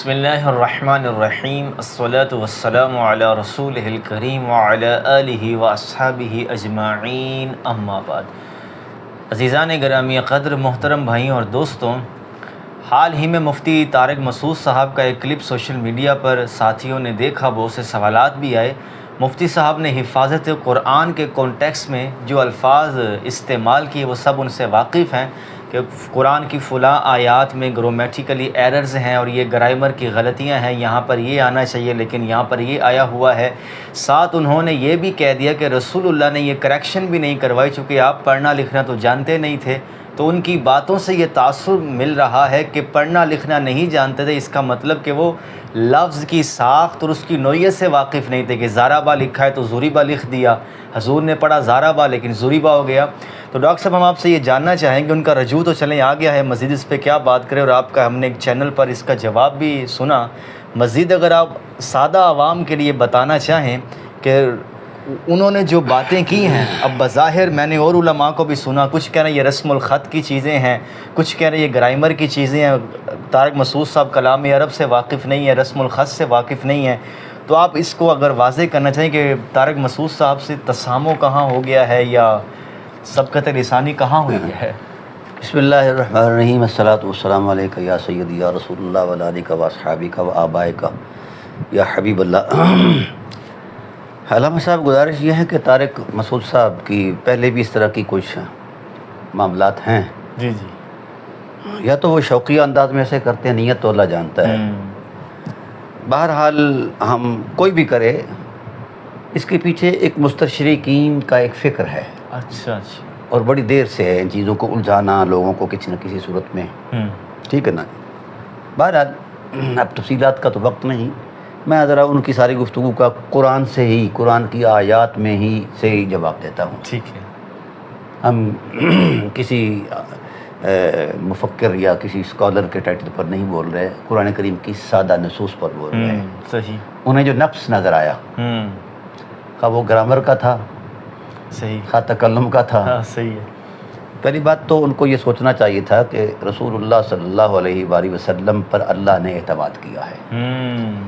بسم اللہ الرحمن الرحیم الصلاۃ والسلام علی رسولہ الکریم وعلی آلہ واصحابہ اجمعین اما بعد۔ عزیزان گرامی قدر، محترم بھائیوں اور دوستوں، حال ہی میں مفتی طارق مسعود صاحب کا ایک کلپ سوشل میڈیا پر ساتھیوں نے دیکھا، بہت سے سوالات بھی آئے۔ مفتی صاحب نے حفاظت قرآن کے کانٹیکس میں جو الفاظ استعمال کیے وہ سب ان سے واقف ہیں کہ قرآن کی فلاں آیات میں گرامیٹیکلی ایررز ہیں اور یہ گرامر کی غلطیاں ہیں، یہاں پر یہ آنا چاہیے لیکن یہاں پر یہ آیا ہوا ہے۔ ساتھ انہوں نے یہ بھی کہہ دیا کہ رسول اللہ نے یہ کریکشن بھی نہیں کروائی، چونکہ آپ پڑھنا لکھنا تو جانتے نہیں تھے، تو ان کی باتوں سے یہ تاثر مل رہا ہے کہ پڑھنا لکھنا نہیں جانتے تھے، اس کا مطلب کہ وہ لفظ کی ساخت اور اس کی نوعیت سے واقف نہیں تھے کہ زارابا لکھا ہے تو زوریبا لکھ دیا، حضور نے پڑھا زارابا لیکن زوریبا ہو گیا۔ تو ڈاکٹر صاحب، ہم آپ سے یہ جاننا چاہیں گے، ان کا رجوع تو چلیں آ گیا ہے، مزید اس پہ کیا بات کریں، اور آپ کا ہم نے ایک چینل پر اس کا جواب بھی سنا، مزید اگر آپ سادہ عوام کے لیے بتانا چاہیں کہ انہوں نے جو باتیں کی ہیں، اب بظاہر میں نے اور علماء کو بھی سنا، کچھ کہہ رہے ہیں یہ رسم الخط کی چیزیں ہیں، کچھ کہہ رہے ہیں یہ گرامر کی چیزیں ہیں، طارق مسعود صاحب کلام عرب سے واقف نہیں ہے، رسم الخط سے واقف نہیں ہے، تو آپ اس کو اگر واضح کرنا چاہیں کہ طارق مسعود صاحب سے تسامح کہاں ہو گیا ہے یا سبقت لسانی کہاں ہوئی ہے؟ بسم اللہ الرحمن الرحیم، الصلاۃ والسلام علیک یا سیدی یا رسول اللہ وعلی آلک و اصحابک و آبائک یا حبیب اللہ۔ علامہ صاحب، گزارش یہ ہے کہ طارق مسعود صاحب کی پہلے بھی اس طرح کی کچھ معاملات ہیں، جی یا تو وہ شوقیہ انداز میں ایسے کرتے ہیں، نیت تو اللہ جانتا ہے۔ بہرحال ہم کوئی بھی کرے، اس کے پیچھے ایک مستشرقین کا ایک فکر ہے، اچھا اور بڑی دیر سے ہے ان چیزوں کو الجھانا لوگوں کو کسی نہ کسی صورت میں، ٹھیک ہے نا۔ بہرحال اب تفصیلات کا تو وقت نہیں، میں ذرا ان کی ساری گفتگو کا قرآن سے ہی، قرآن کی آیات میں ہی سے ہی جواب دیتا ہوں۔ ٹھیک ہے۔ ہم کسی مفکر یا کسی اسکالر کے ٹائٹل پر نہیں بول رہے، قرآن کریم کی سادہ نصوص پر بول رہے ہیں۔ صحیح۔ انہیں جو نقص نظر آیا، خواہ وہ گرامر کا تھا، صحیح، خواہ تکلم کا تھا، صحیح ہے۔ پہلی بات تو ان کو یہ سوچنا چاہیے تھا کہ رسول اللہ صلی اللہ علیہ وآلہ وسلم پر اللہ نے اعتماد کیا ہے۔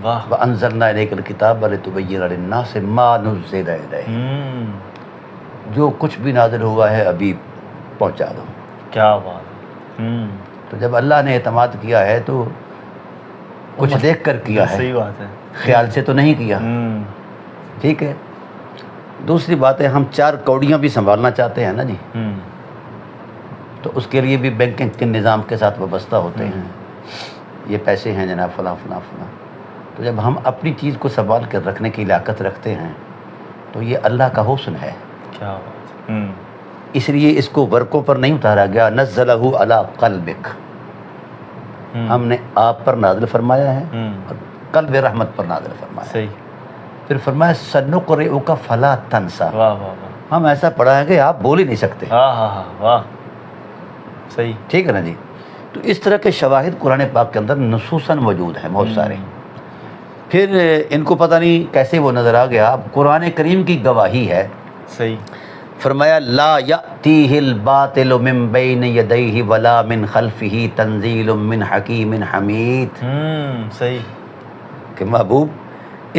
واہ۔ وَأَنزَلْنَا إِلَيْكَ الْكِتَابَ لِتُبَيِّنَ لِلنَّاسِ مَا نُزِّلَ إِلَيْهِمْ، جو کچھ بھی نازل ہوا ہے ابھی پہنچا دو۔ کیا بات۔ تو جب اللہ نے اعتماد کیا ہے تو کچھ دیکھ کر کیا ہے، صحیح بات ہے، خیال سے تو نہیں کیا، ٹھیک ہے۔ دوسری بات ہے، ہم چار کوڑیاں بھی سنبھالنا چاہتے ہیں نا جی، تو اس کے لیے بھی بینکنگ کے نظام کے ساتھ وابستہ ہوتے ہیں، یہ پیسے ہیں جناب فلاں فلاں فلاں، تو جب ہم اپنی چیز کو سنبھال کر رکھنے کی لیاقت رکھتے ہیں تو یہ اللہ کا حسن ہے۔ کیا بات۔ اس لیے اس کو ورقوں پر نہیں اتارا گیا، نزلہ علی قلبک، ہم نے آپ پر نازل فرمایا ہے اور قلب رحمت پر نازل فرمایا ہے۔ صحیح۔ پھر فرمایا سنقرئک فلا تنسى، واہ واہ واہ، ہم ایسا پڑھا ہے کہ آپ بول ہی نہیں سکتے، واہ، صحیح۔ ٹھیک ہے نا جی۔ تو اس طرح کے شواہد قرآن پاک کے اندر نصوصاً موجود ہیں بہت سارے۔ پھر ان کو پتہ نہیں کیسے وہ نظر آ گیا، اب قرآن کریم کی گواہی ہے، صحیح۔ فرمایا لا یأتیہ الباطل من بین یدیہ ولا من خلفہ تنزیل من حکیم حمید، صحیح، کہ محبوب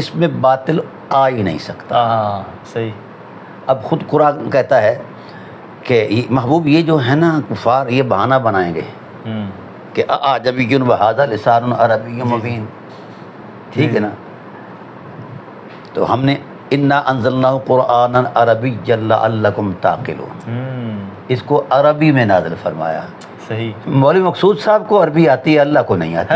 اس میں باطل آ ہی نہیں سکتا۔ صحیح۔ اب خود قرآن کہتا ہے کہ محبوب یہ جو ہے نا کفار، یہ بہانہ بنائیں گے کہ اعجمی وھذا لسان عربی مبین، ٹھیک ہے نا۔ تو ہم نے انا انزلناہ قرآنا عربیا لعلکم تعقلون، اس کو عربی میں نازل فرمایا۔ صحیح۔ مولوی مقصود صاحب کو عربی آتی ہے، اللہ کو نہیں آتی،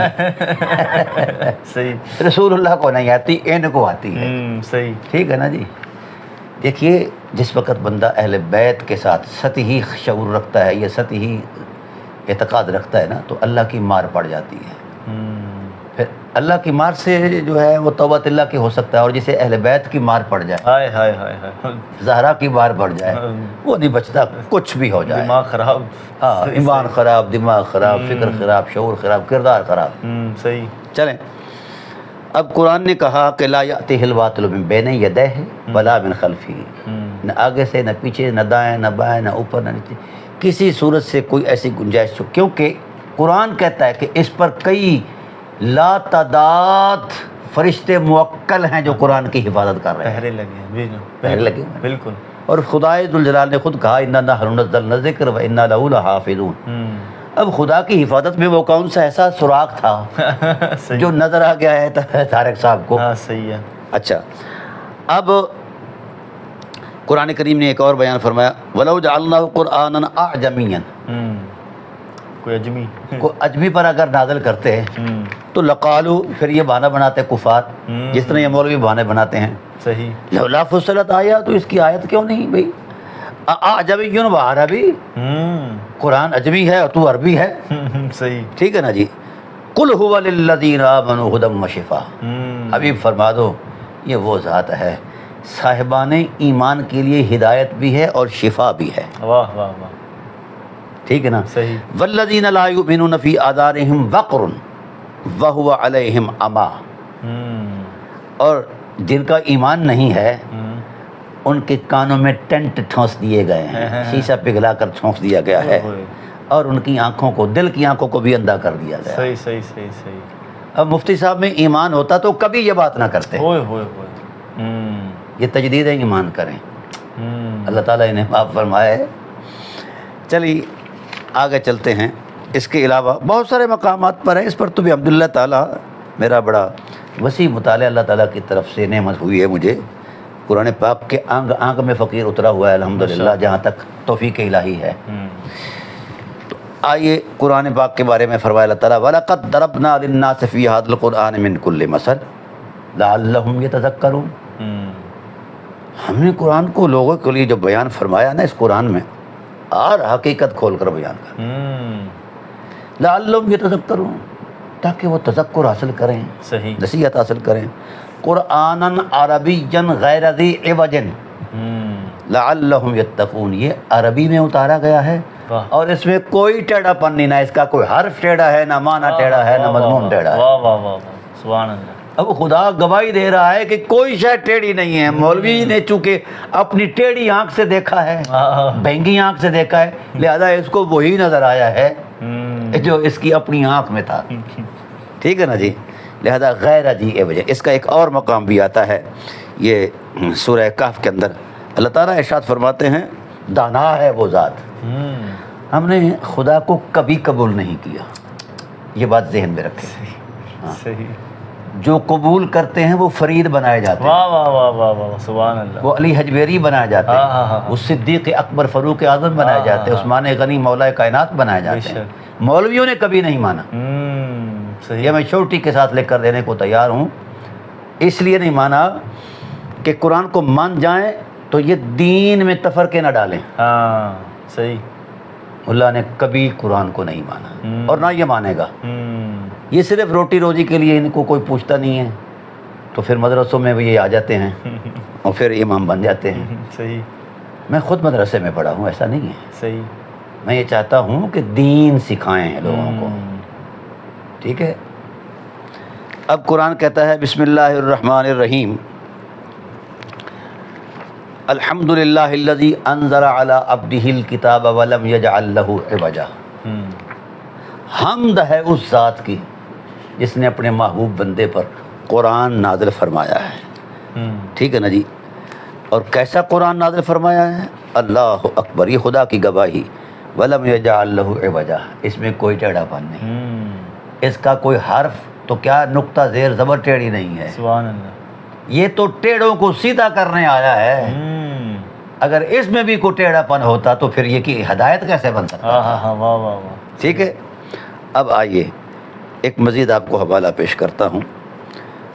صحیح، رسول اللہ کو نہیں آتی، ان کو آتی ہے، صحیح، ٹھیک ہے نا جی۔ دیکھیے، جس وقت بندہ اہل بیت کے ساتھ سطحی شعور رکھتا ہے یا سطحی اعتقاد رکھتا ہے نا، تو اللہ کی مار پڑ جاتی ہے۔ پھر اللہ کی مار سے جو ہے وہ توبۃ اللہ کی ہو سکتا ہے، اور جسے اہل بیت کی مار پڑ جائے، ہائے ہائے ہائے ہائے، زہرا کی مار پڑ جائے، وہ نہیں بچتا، کچھ بھی ہو جائے، دماغ خراب، ہاں، ایمان خراب، دماغ خراب، فکر خراب، شعور خراب، کردار خراب۔ صحیح۔ چلیں، اب قرآن نے کہا کہ لا یأتیہ الباطل من بین یدیہ ولا من خلفہ، نہ آگے سے، نہ پیچھے، نہ دائیں، نہ بائیں، نہ اوپر، نہ نیچے، کسی صورت سے کوئی ایسی گنجائش، کیونکہ قرآن کہتا ہے کہ اس پر کئی لا تعداد فرشتے موکل ہیں جو قرآن کی حفاظت کر رہے ہیں، پہرے لگے ہیں، جی پہرے لگے ہیں۔ بالکل۔ اور خدائے ذوالجلال نے خود کہا انا نحن نزلنا الذکر و انا لہ لحافظون۔ اب خدا کی حفاظت میں وہ کون سا ایسا سراغ تھا صحیح، جو نظر آ گیا ہے طارق صاحب کو؟ ہاں صحیح ہے۔ اچھا، اب قرآن کریم نے ایک اور بیان فرمایا وَلَوْ جَعَلْنَاهُ قُرْآنًا أَعْجَمِيًّا، کوئی اجمی، کو اجمی پر اگر نازل کرتے ہیں تو لقالو، پھر یہ بہانہ بناتے کفار، جس طرح یہ مولوی بہانے بناتے ہیں، صحیح، لولا فصلت آیا، تو اس کی آیت کیوں نہیں بھائی؟ اعجمی و عربی، قرآن اجمی ہے اور تو عربی ہے، صحیح، ٹھیک ہے نا جی۔ قل هو للذین آمنوا ھدی وشفاء، حبیب فرما دو یہ وہ ذات ہے صاحبان ایمان کے لیے ہدایت بھی ہے اور شفا بھی ہے، واہ واہ واہ، ٹھیک ہے نا۔ صحیح، والذین لا یؤمنون فی آذانہم وقر وہو علیہم عمی، اور جن کا ایمان نہیں ہے ان کے کانوں میں ٹینٹ ٹھونس دیے گئے ہیں، شیشہ پگھلا کر ٹھونس دیا گیا ہے، اور ان کی آنکھوں کو، دل کی آنکھوں کو بھی اندھا کر دیا گیا۔ صحیح صحیح صحیح صحیح، اب مفتی صاحب میں ایمان ہوتا تو کبھی یہ بات نہ کرتے، ہوئے ہوئے ہوئے، یہ تجدید ایمان کریں، اللہ تعالیٰ انہیں معاف فرمائے۔ چلیے آگے چلتے ہیں۔ اس کے علاوہ بہت سارے مقامات پر ہیں، اس پر تو بھی الحمدللہ تعالیٰ میرا بڑا وسیع مطالعہ اللہ تعالیٰ کی طرف سے نعمت ہوئی ہے مجھے، قرآن پاک کے آنگ آنگ میں فقیر اترا ہوا ہے الحمدللہ، جہاں تک توفیق الہی ہے۔ تو آئیے قرآن پاک کے بارے میں فرمایا اللہ تعالیٰ وَلَقَدْ ضَرَبْنَا لِلنَّاسِ فِي هَذَا الْقُرْآنِ مِنْ كُلِّ مَثَلٍ لَعَلَّهُمْ يَتَذَكَّرُونَ، ہم نے قرآن کو لوگوں کے لیے جو بیان فرمایا نا اس قرآن میں، اور حقیقت کھول کر بیان کر، لَعَلَّهُمْ يَتَذَكَّرُونَ، تاکہ وہ تذکر حاصل کریں، صحیح، نصیحت حاصل کریں۔ قرآنًا عربیًا غیر ذی عوج لعلہم یتقون، یہ عربی میں اتارا گیا ہے اور اس میں کوئی ٹیڑھا پن نہیں، نہ اس کا کوئی حرف ٹیڑھا ہے، نہ معنی ٹیڑھا ہے، نہ مضمون ٹیڑھا ہے۔ واہ واہ واہ، سبحان اللہ، اب خدا گواہی دے رہا ہے کہ کوئی شے ٹیڑھی نہیں ہے، مولوی نے چونکہ اپنی ٹیڑھی آنکھ سے دیکھا ہے، بہنگی آنکھ سے دیکھا ہے، لہذا اس کو وہی نظر آیا ہے جو اس کی اپنی آنکھ میں تھا، ٹھیک ہے نا جی۔ لہذا غیر ذی وجہ، اس کا ایک اور مقام بھی آتا ہے یہ سورہ کہف کے اندر، اللہ تعالیٰ ارشاد فرماتے ہیں دانا ہے وہ ذات، ہم نے خدا کو کبھی قبول نہیں کیا، یہ بات ذہن میں رکھیں، صحیح، جو قبول کرتے ہیں وہ فرید بنائے جاتے ہیں، واہ واہ واہ واہ واہ، سبحان اللہ، وہ علی حجویری بنائے جاتے ہیں، وہ صدیق اکبر فاروق اعظم بنائے جاتے ہیں، عثمان غنی مولا کائنات بنائے جاتے ہیں، مولویوں نے کبھی نہیں مانا۔ یہ میں چھوٹی کے ساتھ لکھ کر دینے کو تیار ہوں، اس لیے نہیں مانا کہ قرآن کو مان جائیں تو یہ دین میں تفرقے نہ ڈالیں۔ ہاں صحیح، اللہ نے کبھی قرآن کو نہیں مانا اور نہ یہ مانے گا، یہ صرف روٹی روزی کے لیے ان کو کوئی پوچھتا نہیں ہے، تو پھر مدرسوں میں بھی یہ آ جاتے ہیں اور پھر امام بن جاتے ہیں۔ صحیح، میں خود مدرسے میں پڑھا ہوں، ایسا نہیں ہے، صحیح، میں یہ چاہتا ہوں کہ دین سکھائیں لوگوں کو، ٹھیک ہے۔ اب قرآن کہتا ہے بسم اللہ الرحمن الرحیم، الحمد للہ الذی انزل علی عبدہ الکتاب ولم یجعل لہ عوجا، حمد ہے اس ذات کی جس نے اپنے محبوب بندے پر قرآن نازل فرمایا ہے، ٹھیک ہے نا جی۔ اور کیسا قرآن نازل فرمایا ہے؟ اللہ اکبر، یہ خدا کی گواہی، ولم یجعل لہ عوجا، اس میں کوئی ٹیڑھا پن نہیں، اس کا کوئی حرف تو کیا نقطہ زیر زبر ٹیڑھی نہیں ہے، سبحان اللہ، یہ تو ٹیڑھوں کو سیدھا کرنے آیا ہے، اگر اس میں بھی کوئی ٹیڑھا پن ہوتا تو پھر یہ کی ہدایت کیسے بن سکتا؟ ہاں ہاں، واہ واہ واہ، ٹھیک ہے۔ اب آئیے ایک مزید آپ کو حوالہ پیش کرتا ہوں،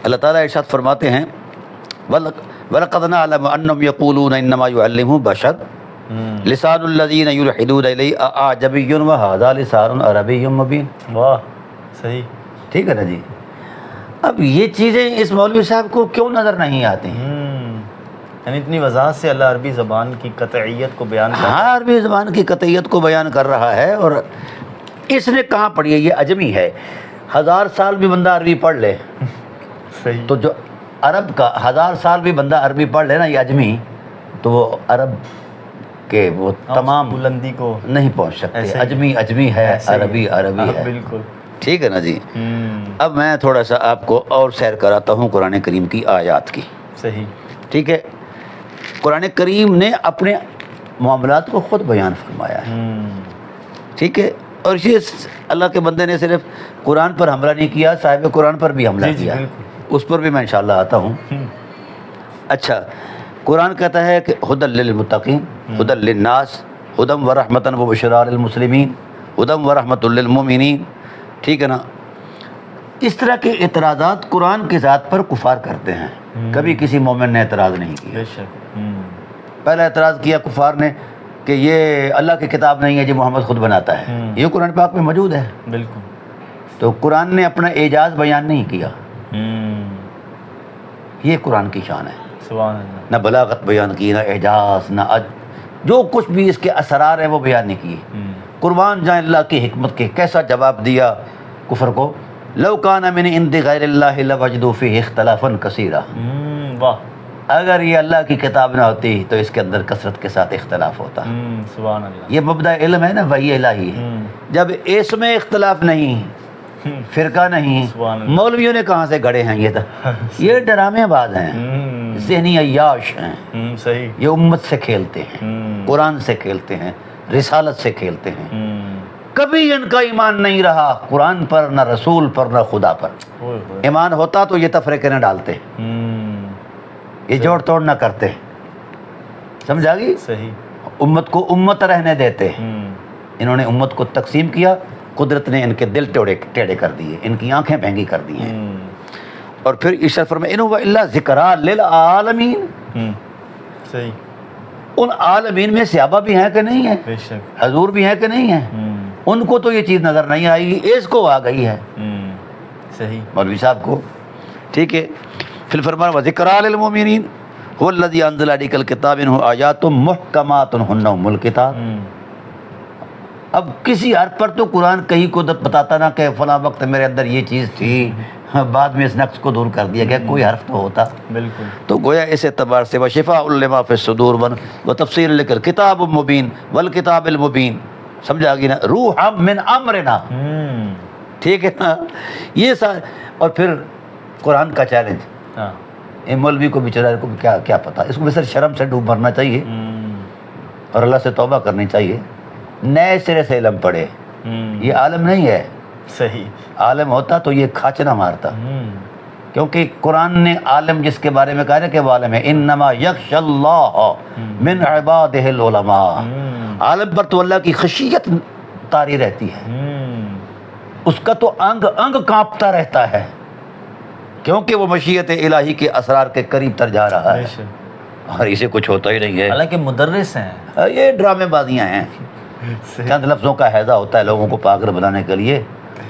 اللہ تعالیٰ ارشاد فرماتے ہیں وَلَقَدْ نَعْلَمُ أَنَّهُمْ يَقُولُونَ إِنَّمَا يُعَلِّمُهُ بَشَرٌ لِسَانُ الَّذِينَ يُلْحِدُونَ إِلَيْهِ أَعْجَمِيٌّ وَهَذَا لِسَانٌ عَرَبِيٌّ مُبِينٌ، واہ، صحیح، ٹھیک ہے نا جی۔ اب یہ چیزیں اس مولوی صاحب کو کیوں نظر نہیں آتی ہیں؟ یعنی اتنی وضاحت سے اللہ عربی زبان کی قطعیت کو بیان کرتا ہے۔ ہاں، عربی زبان کی قطعیت کو بیان کر رہا ہے، اور اس نے کہاں پڑھی ہے؟ یہ عجمی ہے، 1000 سال بھی بندہ عربی پڑھ لے صحیح، تو جو عرب کا 1000 سال بھی بندہ عربی پڑھ لے نا، یہ عجمی، تو وہ عرب کے وہ تمام بلندی کو نہیں پہنچ سکتے، ایسے ہی، عجمی عجمی ہے، ایسے ہی، عربی عربی ہاں، ہے، بالکل، ٹھیک ہے نا جی. اب میں تھوڑا سا آپ کو اور سیر کراتا ہوں قرآن کریم کی آیات کی. صحیح. ٹھیک ہے. قرآن کریم نے اپنے معاملات کو خود بیان فرمایا ہے. ٹھیک ہے. اور یہ اللہ کے بندے نے صرف قرآن پر حملہ نہیں کیا، صاحب قرآن پر بھی حملہ کیا. اس پر بھی میں انشاءاللہ آتا ہوں. اچھا، قرآن کہتا ہے کہ ہدی للمتقین، ہدی للناس، ہدی ورحمۃ وبشریٰ للمسلمین، ہدی ورحمۃ للمؤمنین. ٹھیک ہے نا. اس طرح کے اعتراضات قرآن کی ذات پر کفار کرتے ہیں. کبھی کسی مومن نے اعتراض نہیں کیا. پہلا اعتراض کیا کفار نے کہ یہ اللہ کی کتاب نہیں ہے جو محمد خود بناتا ہے. یہ قرآن پاک میں موجود ہے. بالکل. تو قرآن نے اپنا اعجاز بیان نہیں کیا. یہ قرآن کی شان ہے. سبحان اللہ. نہ بلاغت بیان کی، نہ اعجاز، نہ جو کچھ بھی اس کے اسرار ہیں وہ بیان نہیں کیے. قربان جائیں اللہ کی حکمت کے. کیسا جواب دیا کفر کو، لو کان من عند غیر اللہ لوجدوا فیہ اختلافا کثیرا. واہ. اگر یہ اللہ کی کتاب نہ ہوتی تو اس کے اندر کثرت کے ساتھ اختلاف ہوتا. سبحان اللہ. یہ مبدأ علم ہے نا، وحی الہی ہے. جب اس میں اختلاف نہیں، فرقہ نہیں، مولویوں نے کہاں سے گھڑے ہیں؟ یہ ڈرامے باز ہیں، ذہنی عیاش ہیں. صحیح. یہ امت سے کھیلتے ہیں، قرآن سے کھیلتے ہیں، رسالت سے کھیلتے ہیں. کبھی ان کا ایمان نہیں رہا قرآن پر، نہ رسول پر، نہ خدا پر. ایمان ہوتا تو یہ تفریقے نہ ڈالتے، یہ جوڑ توڑ نہ کرتے. سمجھا گی؟ صحیح. امت کو امت رہنے دیتے. انہوں نے امت کو تقسیم کیا، قدرت نے ان کے دل ٹیڑھے کر دیے، ان کی آنکھیں بھینگی کر دی ہیں. اور پھر ارشاد فرمایا ان هو الا ذکریٰ للعالمین. صحیح. ان عالمین میں صحابہ بھی ہیں کہ نہیں ہیں؟ بے شک. حضور بھی ہیں کہ نہیں ہیں؟ ان کو تو یہ چیز نظر نہیں آئی، اس کو آ گئی ہے. صحیح. مولوی صاحب کو. ٹھیک ہے. پھر فرمایا وذکریٰ للمؤمنین هو الذی انزل علیک الکتاب منہ آیات محکمات ہن ام الکتاب. اب کسی حرف پر تو قرآن کہیں کو بتاتا نا کہ فلاں وقت میرے اندر یہ چیز تھی، بعد میں اس نقص کو دور کر دیا گیا. کوئی حرف تو ہوتا. بالکل. تو گویا اس اعتبار سے وشفاء لما فی الصدور وتفسیر للکتاب المبین والکتاب المبین. سمجھا گی نا؟ روح من امرنا. ٹھیک ہے نا. یہ سارے. اور پھر قرآن کا چیلنج. مولوی کو بیچارے کو کیا پتا، اس کو بس شرم سے ڈوب مرنا چاہیے اور اللہ سے توبہ کرنی چاہیے. نئے سرے سے علم پڑھے. یہ عالم نہیں ہے. صحیح. عالم ہوتا تو یہ کھاچنا مارتا. کیونکہ قرآن نے عالم جس کے بارے میں کہا ہے کہ وہ عالم ہے، انما یخشی اللہ من عبادہ العلماء. عالم پر تو اللہ کی خشیت طاری رہتی ہے، اس کا تو انگ انگ کانپتا رہتا ہے، کیونکہ وہ مشیت الہی کے اسرار کے قریب تر جا رہا ہے اور اسے کچھ ہوتا ہی نہیں ہے. حالانکہ مدرس ہیں. یہ ڈرامے بازیاں ہیں. چند لفظوں کا حیضہ ہوتا ہے لوگوں کو پاگل بنانے کے لیے،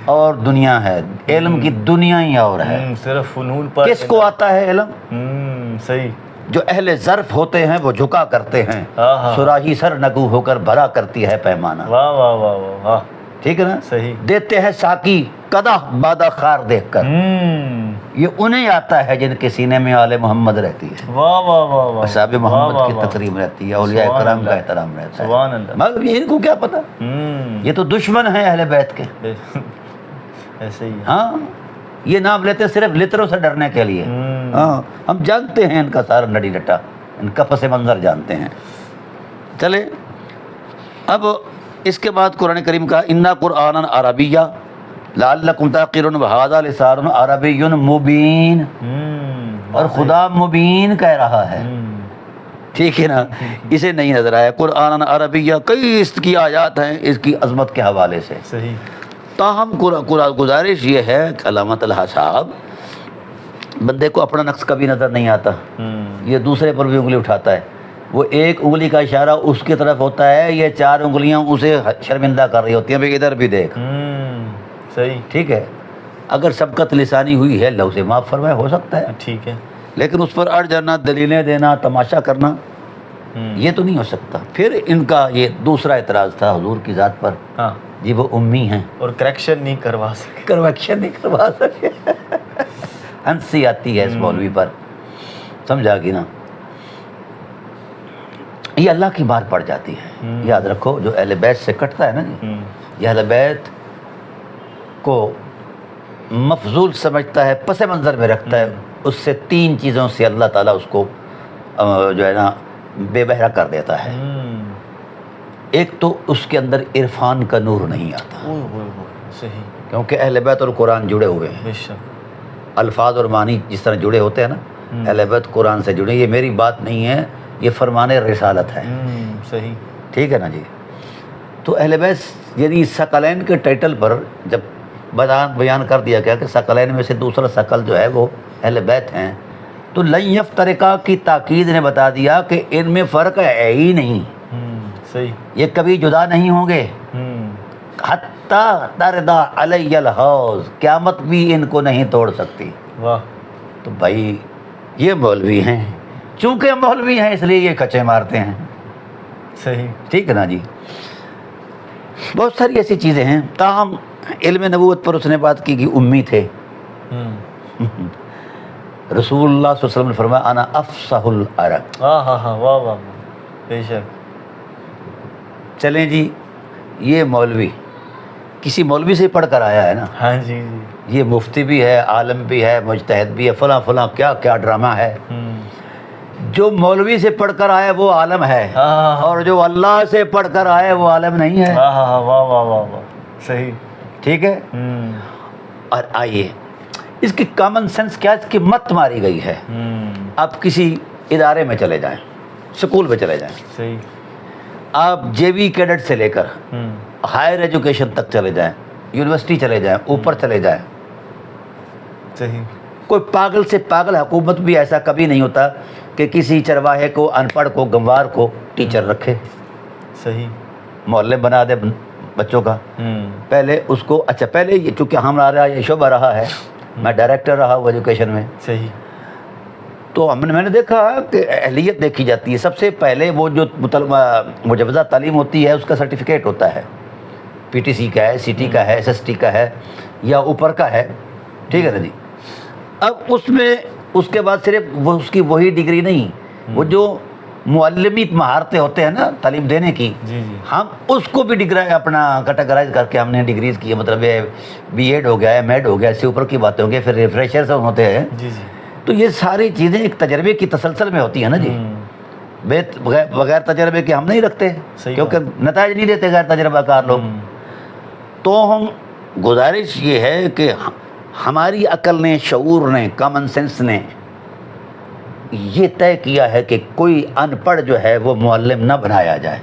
اور دنیا ہے، علم کی دنیا ہی اور ہے. صرف فنون پر کس کو آتا ہے علم؟ صحیح. جو اہل ظرف ہوتے ہیں وہ جھکا کرتے ہیں، سراہی سر نگو ہو کر بھرا کرتی ہے پیمانہ. واہ واہ واہ واہ. ٹھیک ہے نا. صحیح. دیتے ہیں ساقی قدح بادہ خار دیکھ کر. یہ انہیں آتا ہے جن کے سینے میں آل محمد رہتی ہے. واہ واہ واہ واہ. اصحاب محمد کی تکریم رہتی ہے، اولیاء کرام کا احترام رہتا ہے. سبحان اللہ. مگر ان کو کیا پتا، یہ تو دشمن ہیں اہل بیت کے. ایسے ہی. ہاں، یہ نام لیتے صرف لطروں سے ڈرنے کے لیے. ہاں، ہم جانتے ہیں ان کا سارا نڈی لٹا، ان کا پس منظر جانتے ہیں. چلے اب اس کے بعد قرآن کریم کا انا قرآن عربیہ لعلکم تعقلون وہذا لسان عربی مبین. اور خدا مبین کہہ رہا ہے. ٹھیک ہے نا. اسے نہیں نظر آیا. قرآن عربیہ کئی اس کی آیات ہیں اس کی عظمت کے حوالے سے. صحیح. تاہم گزارش یہ ہے کہ علامہ طلحہ صاحب، بندے کو اپنا نقص کبھی نظر نہیں آتا، یہ دوسرے پر بھی انگلی اٹھاتا ہے. وہ ایک انگلی کا اشارہ اس کی طرف ہوتا ہے، یہ 4 انگلیاں اسے شرمندہ کر رہی ہوتی ہیں، بھئی ادھر بھی دیکھ. صحیح. ٹھیک ہے. اگر سبقت لسانی ہوئی ہے اللہ اسے معاف فرمائے، ہو سکتا ہے. ٹھیک ہے. لیکن اس پر اڑ جانا، دلیلیں دینا، تماشا کرنا، یہ تو نہیں ہو سکتا. پھر ان کا یہ دوسرا اعتراض تھا حضور کی ذات پر. جی وہ امی ہیں اور کریکشن نہیں کروا سکے. ہنسی آتی ہے اس مولوی پر. سمجھا گی نا. یہ اللہ کی بار پڑ جاتی ہے. یاد رکھو جو اہل بیت سے کٹتا ہے نا جی، یہ اہل بیت کو مفضول سمجھتا ہے، پس منظر میں رکھتا ہے، اس سے 3 چیزوں سے اللہ تعالیٰ اس کو جو ہے نا بے بہرا کر دیتا ہے۔ ایک تو اس کے اندر عرفان کا نور نہیں آتا، صحیح، کیونکہ اہل بیت اور قرآن جڑے ہوئے ہیں، بے شک، الفاظ اور معنی جس طرح جڑے ہوتے ہیں نا، اہل بیت قرآن سے جڑے۔ یہ میری بات نہیں ہے، یہ فرمان رسالت ہے، صحیح، ٹھیک ہے نا جی۔ تو اہل بیت یعنی ثقلین کے ٹائٹل پر جب بیان کر دیا گیا کہ ثقلین میں سے دوسرا ثقل جو ہے وہ اہل بیت ہیں، تو لن یفترقا کی تاکید نے بتا دیا کہ ان میں فرق ہے ہی نہیں، صحیح، یہ کبھی جدا نہیں ہوں گے، حتیٰ تردا علی الحوض، قیامت بھی ان کو نہیں توڑ سکتی۔ واہ، تو بھائی یہ مولوی ہیں، چونکہ مولوی ہیں اس لیے یہ کچے مارتے ہیں، صحیح، ٹھیک ہے نا جی۔ بہت ساری ایسی چیزیں ہیں، تاہم علم نبوت پر اس نے بات کی کہ امی تھے۔ رسول اللہ صلی اللہ علیہ وسلم نے فرمایا انا افصح العرب۔ ہاں، واہ واہ، بے شک، چلیں جی، یہ مولوی کسی مولوی سے پڑھ کر آیا ہے نا، ہاں جی جی، یہ مفتی بھی ہے، عالم بھی ہے، مجتہد بھی ہے، فلاں فلاں کیا کیا ڈرامہ ہے۔ جو مولوی سے پڑھ کر آیا وہ عالم ہے، اور جو اللہ سے پڑھ کر آیا وہ عالم نہیں ہے، واہ واہ واہ واہ، صحیح، ٹھیک ہے۔ اور آئیے اس کی کامن سینس کیا، اس کی مت ماری گئی ہے۔ آپ کسی ادارے میں چلے جائیں، سکول میں چلے جائیں، صحیح، آپ جے وی کیڈٹ سے لے کر ہائر ایجوکیشن تک چلے جائیں، یونیورسٹی چلے جائیں، اوپر چلے جائیں، صحیح، کوئی پاگل سے پاگل حکومت بھی ایسا کبھی نہیں ہوتا کہ کسی چرواہے کو، ان پڑھ کو، گنوار کو ٹیچر رکھے، صحیح، محلے بنا دے بچوں کا۔ پہلے اس کو اچھا، پہلے یہ چونکہ ہمارا یہ شعبہ رہا ہے، میں ڈائریکٹر رہا ہوں ایجوکیشن میں، صحیح، تو میں نے دیکھا کہ اہلیت دیکھی جاتی ہے۔ سب سے پہلے وہ جو مجوزہ تعلیم ہوتی ہے اس کا سرٹیفکیٹ ہوتا ہے، پی ٹی سی کا ہے، سی ٹی کا ہے، ایس ایس ٹی کا ہے، یا اوپر کا ہے، ٹھیک ہے نا جی۔ اب اس میں اس کے بعد صرف وہ اس کی وہی ڈگری نہیں، وہ جو معلمی مہارتیں ہوتے ہیں نا تعلیم دینے کی، جی جی، ہم اس کو بھی ڈگری اپنا کیٹاگرائز کر کے ہم نے ڈگریز کی ہے، مطلب بی ایڈ ہو گیا ہے، میڈ ہو گیا، اس سے اوپر کی باتیں ہوں گی، پھر ریفریشرز ہوتے ہیں۔ جی جی، تو یہ ساری چیزیں ایک تجربے کی تسلسل میں ہوتی ہیں نا جی، بغیر تجربے کے ہم نہیں رکھتے، کیونکہ نتائج نہیں دیتے غیر تجربہ کار لوگ۔ تو ہم گزارش یہ ہے کہ ہماری عقل نے، شعور نے، کامن سینس نے یہ طے کیا ہے کہ کوئی ان پڑھ جو ہے وہ معلم نہ بنایا جائے،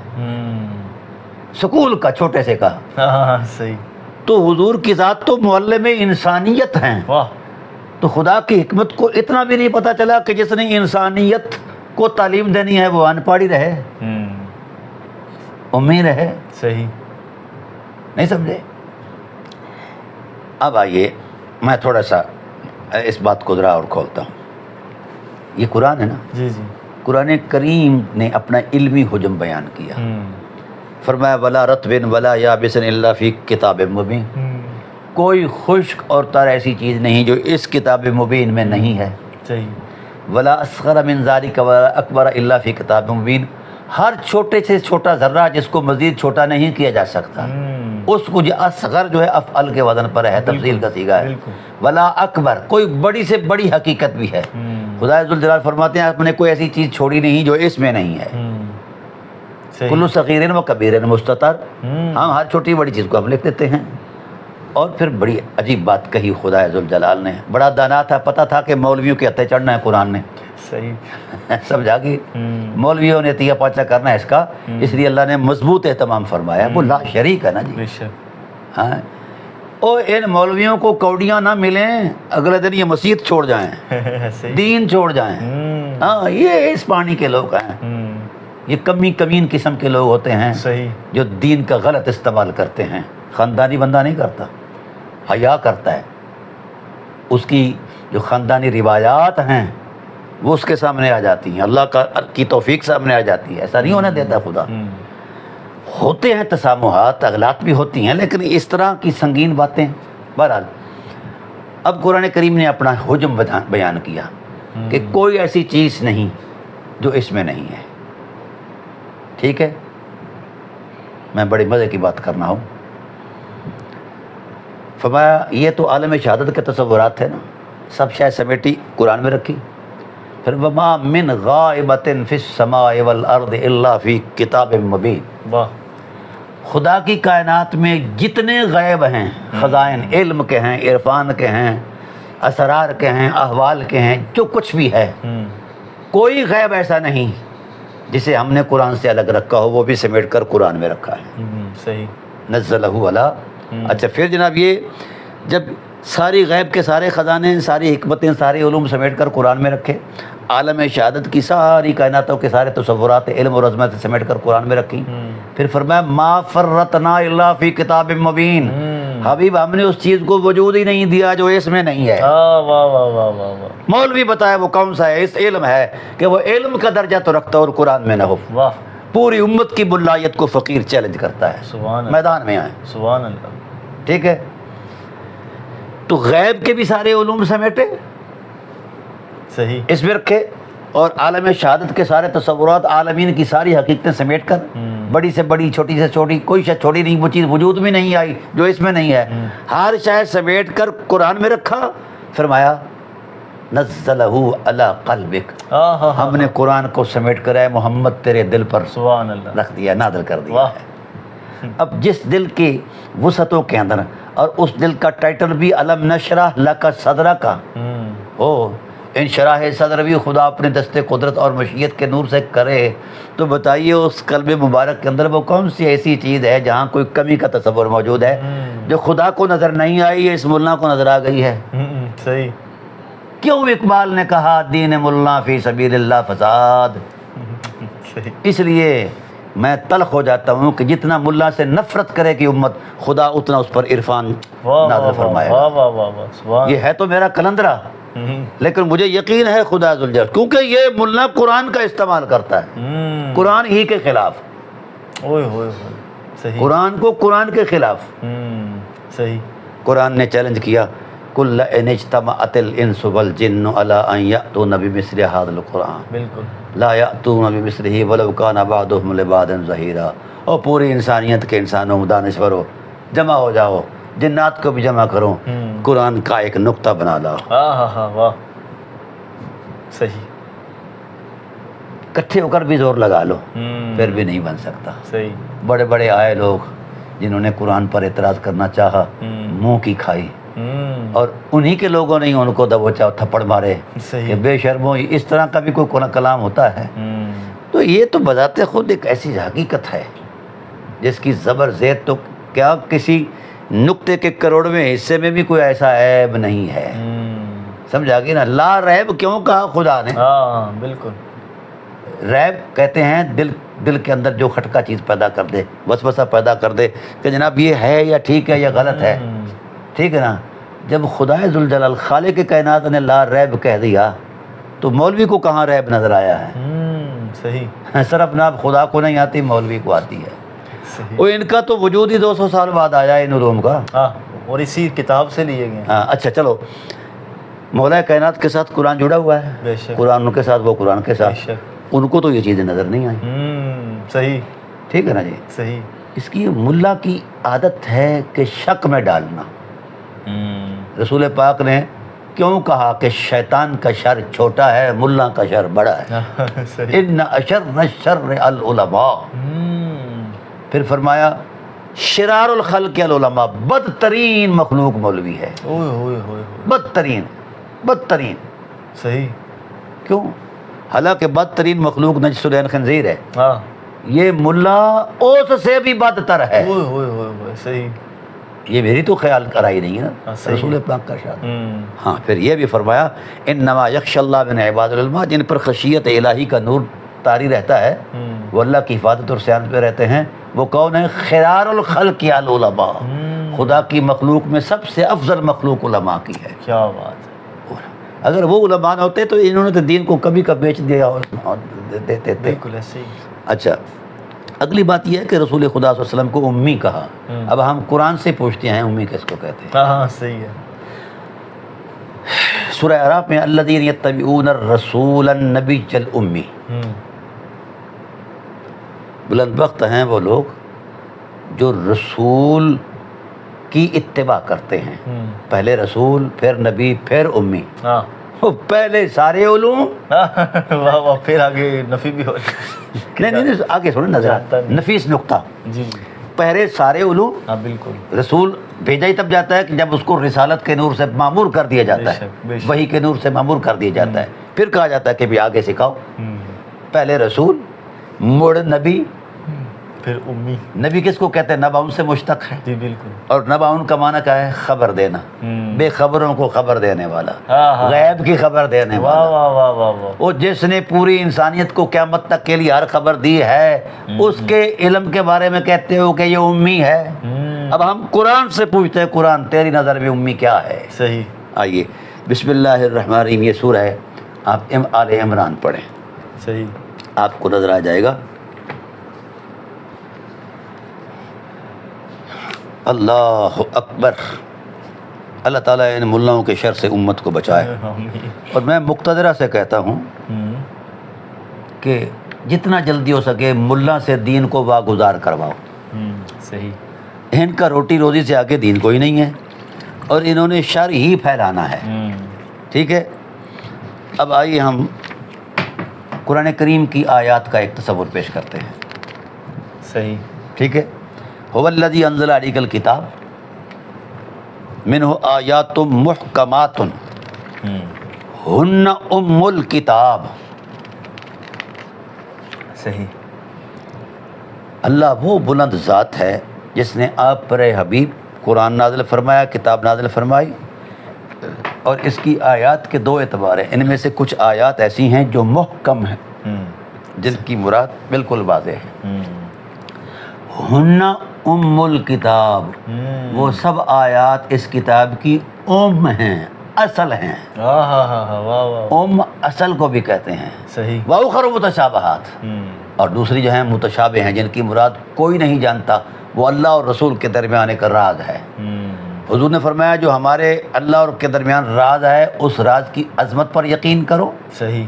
سکول کا چھوٹے سے کا۔ ہاں، صحیح، تو حضور کی ذات تو معلم انسانیت ہیں، واہ، تو خدا کی حکمت کو اتنا بھی نہیں پتہ چلا کہ جس نے انسانیت کو تعلیم دینی ہے وہ ان پڑھ ہی رہے، امی رہے، صحیح، نہیں سمجھے۔ اب آئیے میں تھوڑا سا اس بات کو ذرا اور کھولتا ہوں۔ یہ قرآن ہے نا، جی جی، قرآن کریم نے اپنا علمی حجم بیان کیا، فرمایا ولا رطب ولا یابس الا فی کتاب مبین، کوئی خشک اور تر ایسی چیز نہیں جو اس کتاب مبین میں نہیں ہے، صحیح، ولا اصغر من ذلک ولا اکبر الا فی کتاب مبین، ہر چھوٹے سے چھوٹا ذرہ جس کو مزید چھوٹا نہیں کیا جا سکتا، اس کو جو اصغر جو ہے افعل کے وزن پر ہے، تفضیل کا صیغہ ہے، ولا اکبر، کوئی بڑی سے بڑی حقیقت بھی ہے۔ خدا ذوالجلال فرماتے ہیں آپ نے کوئی ایسی چیز چھوڑی نہیں جو اس میں نہیں ہے، کل صغیر و کبیر مستتر، ہم ہر چھوٹی بڑی چیز کو ہم لکھ دیتے ہیں۔ اور پھر بڑی عجیب بات کہی خدا ذوالجلال نے، بڑا دانا تھا، پتہ تھا کہ مولویوں کے ہتھے چڑھنا ہے قرآن نے، صحیح، سمجھا کہ مولویوں نے تیا پاچا کرنا ہے اس کا، اس لیے اللہ نے مضبوط اہتمام فرمایا، وہ لا شریک ہے نا جی۔ بے شک، ہاں، اور ان مولویوں کو کوڑیاں نہ ملیں، اگلے دن یہ مسجد چھوڑ جائیں، صحیح، دین چھوڑ جائیں۔ ہاں، یہ اس پانی کے لوگ ہیں، یہ کمین قسم کے لوگ ہوتے ہیں، صحیح، جو دین کا غلط استعمال کرتے ہیں۔ خاندانی بندہ نہیں کرتا، حیا کرتا ہے، اس کی جو خاندانی روایات ہیں وہ اس کے سامنے آ جاتی ہیں، اللہ کی توفیق سامنے آ جاتی ہے، ایسا نہیں ہونے دیتا خدا۔ ہوتے ہیں تسامحات، اغلاط بھی ہوتی ہیں، لیکن اس طرح کی سنگین باتیں۔ بہرحال اب قرآن کریم نے اپنا حجم بیان کیا کہ کوئی ایسی چیز نہیں جو اس میں نہیں ہے، ٹھیک ہے۔ میں بڑے مزے کی بات کرنا ہوں، فرمایا یہ تو عالم شہادت کے تصورات تھے نا، سب شے سمیٹی قرآن میں رکھی. پھر وما من غائبۃ فی السماء والارض الا فی کتاب مبین. واہ. خدا کی کائنات میں جتنے غیب ہیں، خزائن علم کے ہیں، عرفان کے ہیں، اسرار کے ہیں، احوال کے ہیں، جو کچھ بھی ہے، کوئی غیب ایسا نہیں جسے ہم نے قرآن سے الگ رکھا ہو، وہ بھی سمیٹ کر قرآن میں رکھا ہے. صحیح. نزلہ علی. اچھا پھر جناب یہ جب ساری غیب کے سارے خزانے، ساری حکمتیں، سارے علوم سمیٹ کر قرآن میں رکھے، عالم شہادت کی ساری کائناتوں کے سارے تصورات علم اور عظمت سمیٹ کر قرآن میں رکھی، پھر فرمایا ما فرطنا الا فی کتاب مبین. حبیب ہم نے اس چیز کو وجود ہی نہیں دیا جو اس میں نہیں ہے. واہ واہ واہ واہ واہ واہ. مولوی بتایا وہ کون سا ہے؟ اس علم ہے کہ وہ علم کا درجہ تو رکھتا اور قرآن میں نہ ہو. واہ. پوری امت کی ملائیت کو فقیر چیلنج کرتا ہے. سبحان اللہ. میدان میں آئے. سبحان اللہ. ٹھیک ہے. تو غیب کے بھی سارے علوم سمیٹے صحیح. اس میں رکھے، اور عالم شہادت کے سارے تصورات، عالمین کی ساری حقیقتیں سمیٹ کر، بڑی سے بڑی، چھوٹی سے چھوٹی، کوئی شے چھوٹی نہیں، وہ چیز وجود میں نہیں آئی جو اس میں نہیں ہے، ہر شے سمیٹ کر قرآن میں رکھا. فرمایا نزلہ علی قلبک. ہم نے قرآن کو سمیٹ کر اے محمد تیرے دل پر سبحان اللہ رکھ دیا، نازل کر دیا واہ. ہے. اب جس دل کی وسعتوں کے اندر، اور اس دل کا ٹائٹل بھی علم نشرح لک صدرک کا ہو، انشراح صدر بھی خدا اپنے دست قدرت اور مشیت کے نور سے کرے، تو بتائیے اس قلب مبارک کے اندر وہ کون سی ایسی چیز ہے جہاں کوئی کمی کا تصور موجود ہے جو خدا کو نظر نہیں آئی، اس ملا کو نظر آ گئی ہے. صحیح. کیوں اقبال نے کہا دین ملا فی سبیل اللہ فساد. صحیح. اس لیے میں تلخ ہو جاتا ہوں کہ جتنا ملا سے نفرت کرے کہ امت، خدا اتنا اس پر عرفان نازل فرمائے. واہ واہ واہ واہ. سبحان. یہ ہے تو میرا کلندرہ، لیکن مجھے یقین ہے خدا ذوالجلال، کیونکہ یہ ملا قرآن کا استعمال کرتا ہے قرآن ہی کے خلاف. اوئے ہوئے ہوئے. صحیح. قرآن کو قرآن کے خلاف. صحیح. قرآن نے چیلنج کیا کل ان اجتمعت الانس والجن علی ان یأتوا بمثل هذا القرآن بالکل لا یأتون بمثلہ ولو کان بعضهم لبعض ظہیرا. اور پوری انسانیت کے انسانوں، دانشوروں، جمع ہو جاؤ، جنات کو بھی جمع کرو، قرآن کا ایک نقطہ بنا لاؤ. ہاں واہ. صحیح. کٹھے ہو کر بھی زور لگا لو، پھر بھی نہیں بن سکتا. صحیح. بڑے بڑے آئے لوگ جنہوں نے قرآن پر اعتراض کرنا چاہا، منہ کی کھائی، اور انہی کے لوگوں نے ان کو دبوچا، تھپڑ مارے کہ بے شرمو، اس طرح کا بھی کوئی کلام ہوتا ہے. تو یہ تو بذات خود ایک ایسی حقیقت ہے جس کی زبر زیر تو کیا کسی نقطے کے کروڑویں حصے میں بھی کوئی ایسا عیب نہیں ہے. سمجھا گی نا؟ لا ریب کیوں کہا خدا نے؟ ہاں بالکل. ریب کہتے ہیں دل کے اندر جو کھٹکا چیز پیدا کر دے، وسوسہ پیدا کر دے کہ جناب یہ ہے یا ٹھیک ہے یا غلط ہے. ٹھیک ہے نا؟ جب خدا ذوالجلال خالق کائنات نے لا ریب کہہ دیا تو مولوی کو کہاں ریب نظر آیا ہے؟ صحیح. صرف ناب خدا کو نہیں آتی، مولوی کو آتی ہے. صحیح. وہ ان کا تو وجود ہی 200 سال بعد آیا ان علوم کا. اور اسی کتاب سے لیے گئے. اچھا چلو، مولا کائنات کے ساتھ قرآن جڑا ہوا ہے، بے شک. قرآن کے ساتھ وہ قرآن کے ساتھ، بے شک. ان کو تو یہ چیزیں نظر نہیں آئیں. صحیح. ٹھیک ہے نا جی؟ صحیح. اس کی ملا کی عادت ہے کہ شک میں ڈالنا. رسول پاک نے کیوں کہا کہ شیطان کا شر چھوٹا ہے، ملا کا شر بڑا ہے؟ ان اشر الشر العلماء. پھر فرمایا شرار الخلق العلماء، بدترین مخلوق مولوی ہے. بدترین. صحیح. کیوں؟ حالانکہ بدترین مخلوق نجس العین خنزیر ہے، یہ ملا اس سے بھی بدتر ہے. صحیح. یہ میری تو خیال کرائی نہیں ہے نا، رسول پاک کا شاد. ہاں پھر یہ بھی فرمایا انما یخشی اللہ من عباد العلماء، جن پر خشیت الہی کا نور طاری رہتا ہے، وہ اللہ کی حفاظت اور صیانت پہ رہتے ہیں. وہ کون ہے؟ خیار الخلق العلماء. خدا کی مخلوق میں سب سے افضل مخلوق علماء کی ہے. کیا بات ہے. اگر وہ علماء ہوتے تو انہوں نے تو دین کو کبھی کا بیچ دیا اور دیتے تھے. بالکل ایسے ہی. اچھا اگلی بات یہ ہے کہ رسول خدا صلی اللہ علیہ وسلم کو امی کہا. اب ہم قرآن سے پوچھتے ہیں امی کس کو کہتے ہیں؟ ہاں صحیح ہے. سورہ اعراف میں الذین یتبعون الرسول النبی الامی، بلند بخت ہیں وہ لوگ جو رسول کی اتباع کرتے ہیں. پہلے رسول، پھر نبی، پھر امی. ہاں پہلے سارے علوم. واہ واہ، پھر آگے نفی بھی ہو. نہیں آگے سنیں نظر نفیس نقطہ. جی پہلے سارے علوم. ہاں بالکل. رسول بھیجا ہی تب جاتا ہے کہ جب اس کو رسالت کے نور سے معمور کر دیا جاتا ہے، وحی کے نور سے معمور کر دیا جاتا ہے. پھر کہا جاتا ہے کہ بھی آگے سکھاؤ. پہلے رسول، مڑ نبی، پھر امی. نبی کس کو کہتے ہیں؟ نبعون سے مشتق ہے. جی بالکل. اور نبعون کا معنی کیا ہے؟ خبر دینا. بے خبروں کو خبر دینے والا، غیب کی خبر دینے واہ والا. واہ واہ واہ واہ. وہ جس نے پوری انسانیت کو قیامت تک کے لیے ہر خبر دی ہے، اس کے علم کے بارے میں کہتے ہو کہ یہ امی ہے. اب ہم قرآن سے پوچھتے ہیں، قرآن تیری نظر میں امی کیا ہے؟ صحیح. آئیے بسم اللہ الرحمن الرحیم، یہ سورہ ہے، آپ آل عمران پڑھیں. صحیح. آپ کو نظر آ جائے گا. اللہ اکبر. اللہ تعالیٰ ان ملاؤں کے شر سے امت کو بچائے. اور میں مقتدرہ سے کہتا ہوں کہ جتنا جلدی ہو سکے ملا سے دین کو واگزار کرواؤ. صحیح. ان کا روٹی روزی سے آگے دین کوئی نہیں ہے، اور انہوں نے شر ہی پھیلانا ہے. ٹھیک ہے. اب آئیے ہم قرآن کریم کی آیات کا ایک تصور پیش کرتے ہیں. صحیح. ٹھیک ہے. هو الذی انزل علیک الکتاب منہ آیات محکمات ہن ام الکتاب. صحیح. اللہ وہ بلند ذات ہے جس نے آپ پر حبیب قرآن نازل فرمایا، کتاب نازل فرمائی. اور اس کی آیات کے دو اعتبار ہیں. ان میں سے کچھ آیات ایسی ہیں جو محکم ہیں، جن کی مراد بالکل واضح ہے. ہن ام الکتاب، وہ سب آیات اس کتاب کی ام ہیں، اصل ہیں. ام اصل کو بھی کہتے ہیں. صحیح. وَأُخَرُ مُتَشَابِهَاتٌ، اور دوسری جو ہیں متشابہ ہیں، جن کی مراد کوئی نہیں جانتا، وہ اللہ اور رسول کے درمیان ایک راز ہے. حضور نے فرمایا جو ہمارے اللہ اور کے درمیان راز ہے، اس راز کی عظمت پر یقین کرو. صحیح.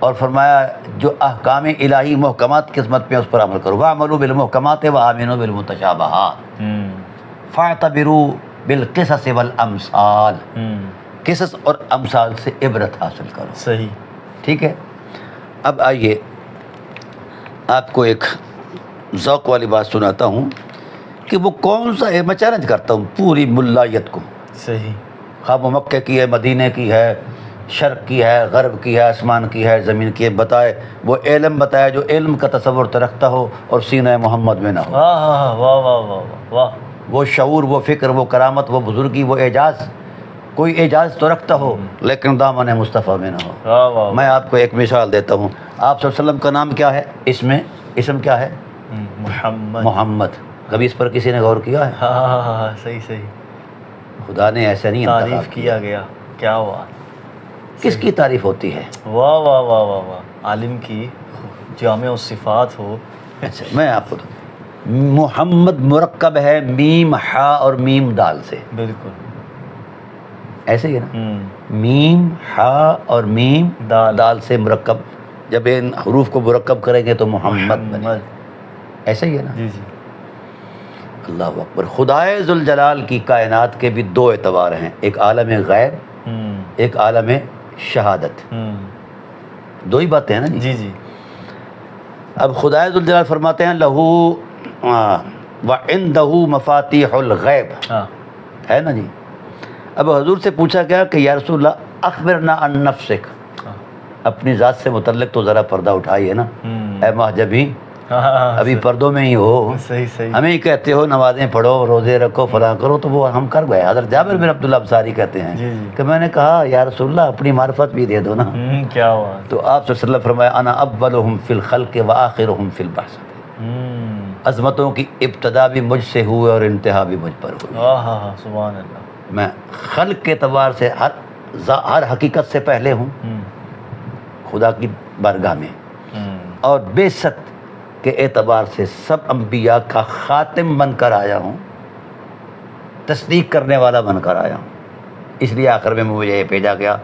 اور فرمایا جو احکام الہی محکمات قسمت پہ اس پر عمل کرو. وَاعْمَلُوا بِالْمُحْكَمَاتِ وَآمِنُوا بِالْمُتَشَابِهَاتِ فَاعْتَبِرُوا بِالْقِصَصِ وَالْأَمْثَالِ، قصص اور امثال سے عبرت حاصل کرو. صحیح. ٹھیک ہے. اب آئیے آپ کو ایک ذوق والی بات سناتا ہوں کہ وہ کون سا ہے. میں چیلنج کرتا ہوں پوری ملائیت کو. صحیح. خواہ وہ مکے کی ہے، مدینے کی ہے، شرق کی ہے، غرب کی ہے، آسمان کی ہے، زمین کی ہے، بتائے وہ علم بتائے جو علم کا تصور تو رکھتا ہو اور سینہ محمد میں نہ ہو. واہ واہ واہ واہ واہ. وہ شعور، وہ فکر، وہ کرامت، وہ بزرگی، وہ اعجاز، کوئی اعجاز تو رکھتا ہو لیکن دامن مصطفیٰ میں نہ ہو. واہ واہ. میں آپ کو ایک مثال دیتا ہوں. آپ صلی اللہ علیہ وسلم کا نام کیا ہے؟ اسم کیا ہے؟ محمد. محمد. کبھی اس پر کسی نے غور کیا ہے؟ ہاں صحیح صحیح. خدا نے ایسے نہیں تعریف انتخاب کیا گیا. کیا ہوا؟ کس کی تعریف ہوتی ہے؟ واہ واہ واہ واہ واہ. عالم کی جامع الصفات ہو. اچھا میں آپ کو محمد مرکب ہے میم ہا اور میم دال سے. بالکل ایسے ہی ہے نا. میم ہا اور میم دال سے مرکب. جب ان حروف کو مرکب کریں گے تو محمد. ایسا ہی ہے نا. جی جی. اللہ اکبر. خدائے ذوالجلال کی کائنات کے بھی دو اعتبار ہیں، ایک عالم غیب، ایک عالم شہادت. دو ہی باتیں ہیں نا جی جی. اب خدائے ذوالجلال فرماتے ہیں لہو وعندہ مفاتیح الغیب، ہے نا جی. اب حضور سے پوچھا گیا کہ یا رسول اللہ اخبرنا عن نفسک، اپنی ذات سے متعلق تو ذرا پردہ اٹھائیے نا. اے محجبی ابھی پردوں میں ہی ہو. صحیح صحیح. ہمیں ہی کہتے ہو نمازیں پڑھو، روزے رکھو، فلاں کرو، تو وہ ہم کر گئے. حضرت جابر بن عبداللہ انصاری کہتے ہیں کہ میں نے کہا یا رسول اللہ اپنی معرفت بھی دے دو نا. کیا ہوا؟ تو آپ صلی اللہ علیہ وسلم فرمایا انا اولہم فی الخلق وآخرہم فی البعث. عظمتوں کی ابتدا بھی مجھ سے ہوئی اور انتہا بھی مجھ پر ہوئی. سبحان اللہ. میں خلق کے اعتبار سے ہر حقیقت سے پہلے ہوں خدا کی بارگاہ میں، اور بعثت کے اعتبار سے سب انبیاء کا خاتم بن کر آیا ہوں، تصدیق کرنے والا بن کر آیا ہوں. اس لیے آخر میں مجھے یہ بھیجا گیا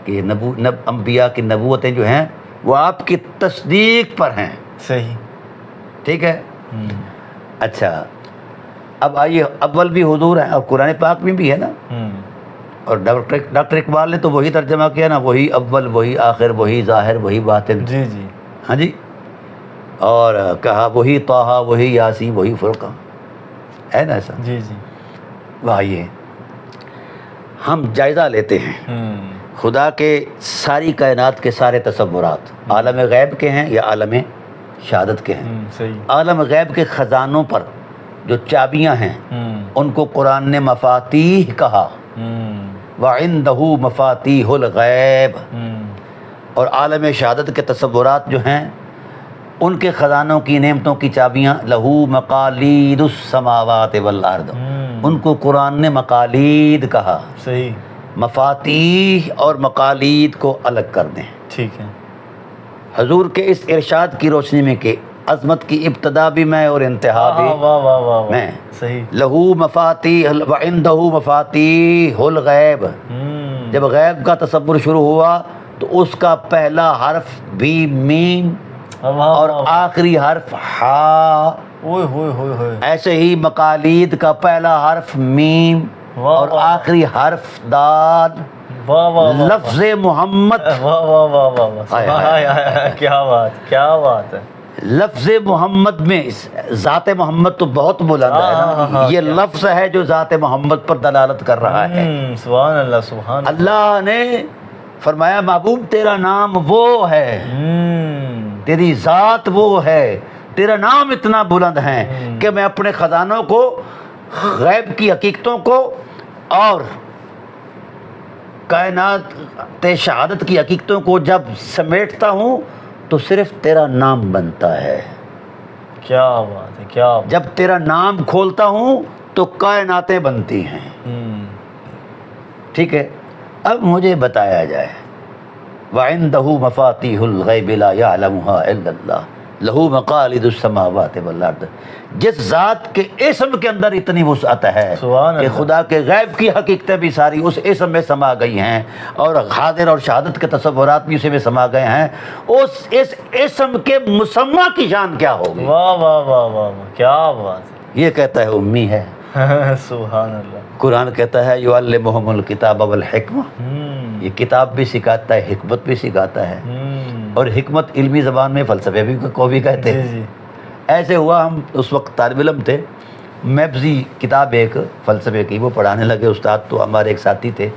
کہ انبیاء کی نبوتیں جو ہیں وہ آپ کی تصدیق پر ہیں. صحیح. ٹھیک ہے. اچھا اب آئیے اول بھی حضور ہیں اور قرآن پاک میں بھی ہے نا. اور ڈاکٹر اقبال نے تو وہی ترجمہ کیا نا, وہی اول وہی آخر وہی ظاہر وہی باطن. جی جی. ہاں جی. اور کہا وہی طٰہٰ وہی یاسین وہی فرقان, ہے نا ایسا. جی جی. آئیے ہم جائزہ لیتے ہیں خدا کے ساری کائنات کے سارے تصورات عالم غیب کے ہیں یا عالم شہادت کے ہیں. صحیح. عالم غیب کے خزانوں پر جو چابیاں ہیں ان کو قرآن نے مفاتیح کہا, وَعِندَهُ مَفَاتِيحُ الْغَیب. اور عالم شہادت کے تصورات جو ہیں ان کے خزانوں کی نعمتوں کی چابیاں لَهُ مَقَالِيدُ السَّمَاوَاتِ وَالْأَرْضِ, ان کو قرآن نے مقالید کہا. صحیح. مفاتیح اور مقالید کو الگ کر دیں. ٹھیک ہے. حضور کے اس ارشاد کی روشنی میں کہ عظمت کی ابتدا بھی میں اور انتہا بھی واہ واہ واہ میں. صحیح. لہو مفاتیح وعندہ مفاتیح الغیب. جب غیب کا تصور شروع ہوا تو اس کا پہلا حرف بھی میم اور آخری حرف ہا. اوئے ہوئے ہوئے ہوئے. ایسے ہی مقالید کا پہلا حرف میم اور آخری حرف دال. واہ واہ. لفظ محمد. واہ واہ واہ واہ. کیا بات کیا بات ہے. لفظ محمد میں ذات محمد تو بہت بلند ہے نا, یہ لفظ ہے جو ذات محمد پر دلالت کر رہا ہے. سبحان اللہ سبحان اللہ نے فرمایا محبوب تیرا نام وہ ہے, تیری ذات وہ ہے, تیرا نام اتنا بلند ہے کہ میں اپنے خزانوں کو, غیب کی حقیقتوں کو اور کائنات شہادت کی حقیقتوں کو جب سمیٹتا ہوں تو صرف تیرا نام بنتا ہے. کیا بات ہے کیا بات. جب تیرا نام کھولتا ہوں تو کائناتیں بنتی ہیں. ٹھیک ہے. اب مجھے بتایا جائے وَعِندَهُ مَفَاتِيحُ الْغَيْبِ لَا يَعْلَمُهَا إِلَّا اللَّهُ لَهُ مَقَالِدُ السَّمَاوَاتِ وَالْأَرْضِ. جس ذات کے اسم کے اندر اتنی وسعت ہے کہ خدا کے غیب کی حقیقتیں بھی ساری اس اسم میں سما گئی ہیں اور حاضر اور شہادت کے تصورات بھی اسی میں سما گئے ہیں, اس اسم کے مسمى کی شان کیا ہوگی. واہ واہ واہ واہ کیا بات ہے. یہ کہتا ہے امی ہے. سبحان اللہ. قرآن کہتا ہے یعلمہم الکتاب والحکمہ, یہ کتاب بھی سکھاتا ہے حکمت بھی سکھاتا ہے. اور حکمت علمی زبان میں فلسفے بھی کو بھی کہتے ہیں. ایسے ہوا ہم اس وقت طالب علم تھے, میبزی کتاب ایک فلسفے کی وہ پڑھانے لگے. استاد تو ہمارے ایک ساتھی تھے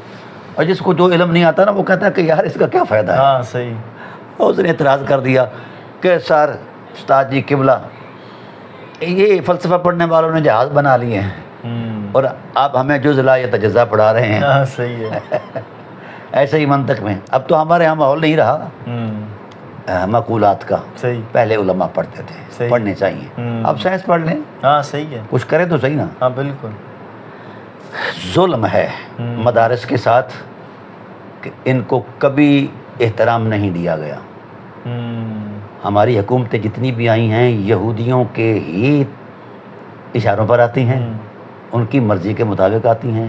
اور جس کو جو علم نہیں آتا نا وہ کہتا ہے کہ یار اس کا کیا فائدہ ہے. ہاں صحیح. اور اس نے اعتراض کر دیا کہ سر استاد جی قبلہ یہ فلسفہ پڑھنے والوں نے جہاز بنا لیے ہیں اور آپ ہمیں جز لا یا تجزا پڑھا رہے ہیں. ہاں صحیح ہے. ایسے ہی منطق میں اب تو ہمارے یہاں ماحول نہیں رہا معقولات کا. صحیح. پہلے علماء پڑھتے تھے, پڑھنے چاہیے. اب سائنس پڑھ لیں. ہاں صحیح ہے. کچھ کرے تو صحیح نا. ہاں بالکل. ظلم ہے مدارس کے ساتھ کہ ان کو کبھی احترام نہیں دیا گیا. ہماری حکومتیں جتنی بھی آئی ہیں یہودیوں کے ہی اشاروں پر آتی ہیں, ان کی مرضی کے مطابق آتی ہیں.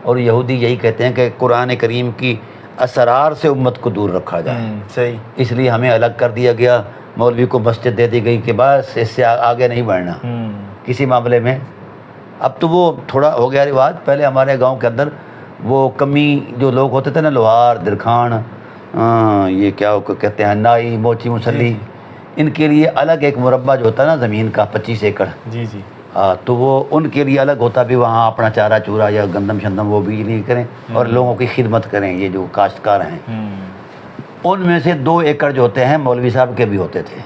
اور یہودی یہی کہتے ہیں کہ قرآن کریم کی اسرار سے امت کو دور رکھا جائے. صحیح. اس لیے ہمیں الگ کر دیا گیا, مولوی کو مسجد دے دی گئی کہ بس اس سے آگے نہیں بڑھنا کسی معاملے میں. اب تو وہ تھوڑا ہو گیا رواج. پہلے ہمارے گاؤں کے اندر وہ کمی جو لوگ ہوتے تھے نا, لوہار درخان یہ کیا کہتے ہیں نائی موچی مسلی, ان کے لیے الگ ایک مربع جو ہوتا ہے نا زمین کا 25 ایکڑ. جی جی. تو وہ ان کے لیے الگ ہوتا بھی, وہاں اپنا چارہ چورا یا گندم شندم وہ بجلی کریں اور لوگوں کی خدمت کریں. یہ جو کاشتکار ہیں ان میں سے 2 ایکڑ جو ہوتے ہیں مولوی صاحب کے بھی ہوتے تھے.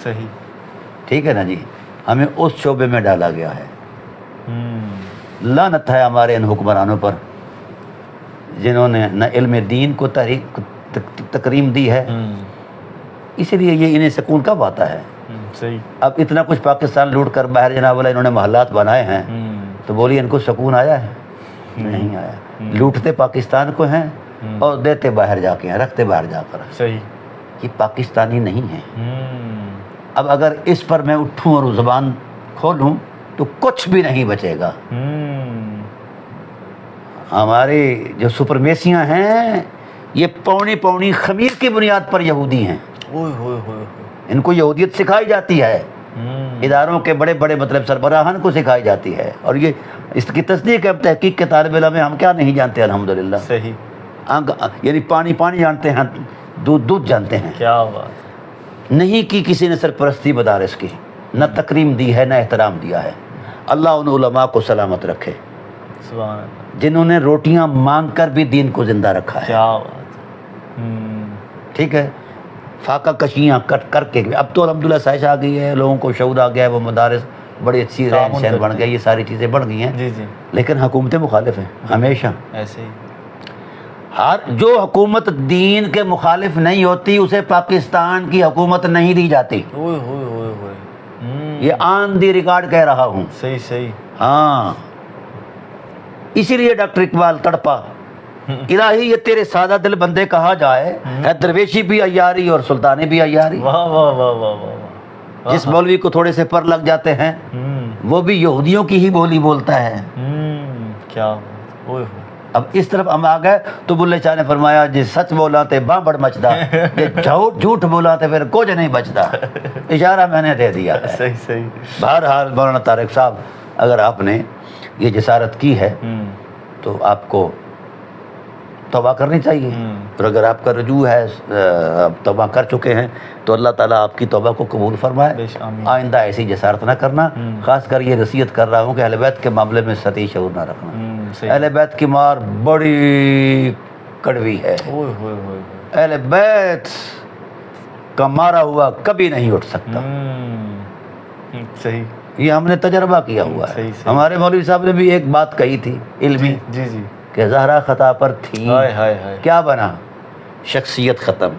صحیح. ٹھیک ہے نا جی. ہمیں اس شعبے میں ڈالا گیا ہے. لعنت ہے ہمارے ان حکمرانوں پر جنہوں نے نہ علم دین کو تکریم دی ہے. اسی لیے یہ انہیں سکون کب آتا ہے. صحیح. اب اتنا کچھ پاکستان لوٹ کر باہر جناب والا انہوں نے محلات بنائے ہیں تو بولیے ان کو سکون آیا ہے؟ نہیں آیا. لوٹتے پاکستان کو ہیں اور دیتے باہر جا کے ہیں, رکھتے باہر جا کر. صحیح. یہ پاکستانی نہیں ہے. اب اگر اس پر میں اٹھوں اور زبان کھولوں تو کچھ بھی نہیں بچے گا. ہمارے جو سپرمیسیاں ہیں یہ پونی خمیر کی بنیاد پر یہودی ہیں. ان کو یہودیت سکھائی جاتی ہے اداروں کے بڑے بڑے مطلب سربراہان کو سکھائی جاتی ہے، اور یہ اس کی تصدیق ہے تحقیق کے طالب علم میں، ہم کیا نہیں جانتے الحمدللہ، صحیح، یعنی پانی پانی جانتے ہیں، دودھ دودھ جانتے ہیں، کیا بات، نہیں کی کسی نے سرپرستی مدارس کی، نہ تکریم دی ہے نہ احترام دیا ہے۔ اللہ ان علماء کو سلامت رکھے سبحان اللہ، جنہوں نے روٹیاں مانگ کر بھی دین کو زندہ رکھا ہے، کیا بات، ٹھیک ہے، فاقہ کشیاں کٹ کر کے، اب تو الحمدللہ سائش آ گئی ہے، لوگوں کو شعور آ گیا ہے، وہ مدارس بڑی اچھی رہن سہن بن گئی، یہ ساری چیزیں بڑھ گئی ہیں، جی جی، لیکن حکومتیں مخالف ہیں ہمیشہ۔ ایسے ہی، جو حکومت دین کے مخالف نہیں ہوتی اسے پاکستان کی حکومت نہیں دی جاتی، اوئے ہوئے ہوئے ہوئے، یہ آن دی ریکارڈ کہہ رہا ہوں۔ صحیح صحیح، ہاں، اسی لیے ڈاکٹر اقبال تڑپا، الہی یہ تیرے سادہ دل بندے کہا جائے، ہے درویشی بھی عیاری اور سلطانی بھی عیاری۔ واہ واہ واہ واہ واہ، جس مولوی کو تھوڑے سے پر لگ جاتے ہیں وہ بھی یہودیوں کی ہی بولی بولتا ہے۔ کیا بات، اوئے ہوئے، اب اس طرف ہم آ گئے تو بلے شاہ نے فرمایا جی سچ بولا تے باں بڑ مچدا، جی جھوٹ بولا تے پھر کچھ نہیں بچتا، اشارہ میں نے دے دیا ہے۔ صحیح صحیح، بہرحال مولانا طارق صاحب، اگر آپ نے یہ جسارت کی ہے تو آپ کو توبہ کرنی چاہیے، اور اگر آپ کا رجوع ہے، آپ توبہ کر چکے ہیں تو اللہ تعالیٰ آپ کی توبہ کو قبول فرمائے، آئندہ ایسی جسارت نہ کرنا۔ خاص کر یہ نصیحت کر رہا ہوں کہ اہل بیت کے معاملے میں سطحی شعور نہ رکھنا۔ اہل بیت کی مار بڑی کڑوی ہے، اہل بیت کا مارا ہوا کبھی نہیں اٹھ سکتا، صحیح، یہ ہم نے تجربہ کیا ہوا ہے۔ ہمارے مولوی صاحب نے بھی ایک بات کہی تھی علمی، جی جی، کہ زہرا خطا پر تھی، ہائے ہائے ہائے، کیا بنا؟ شخصیت ختم،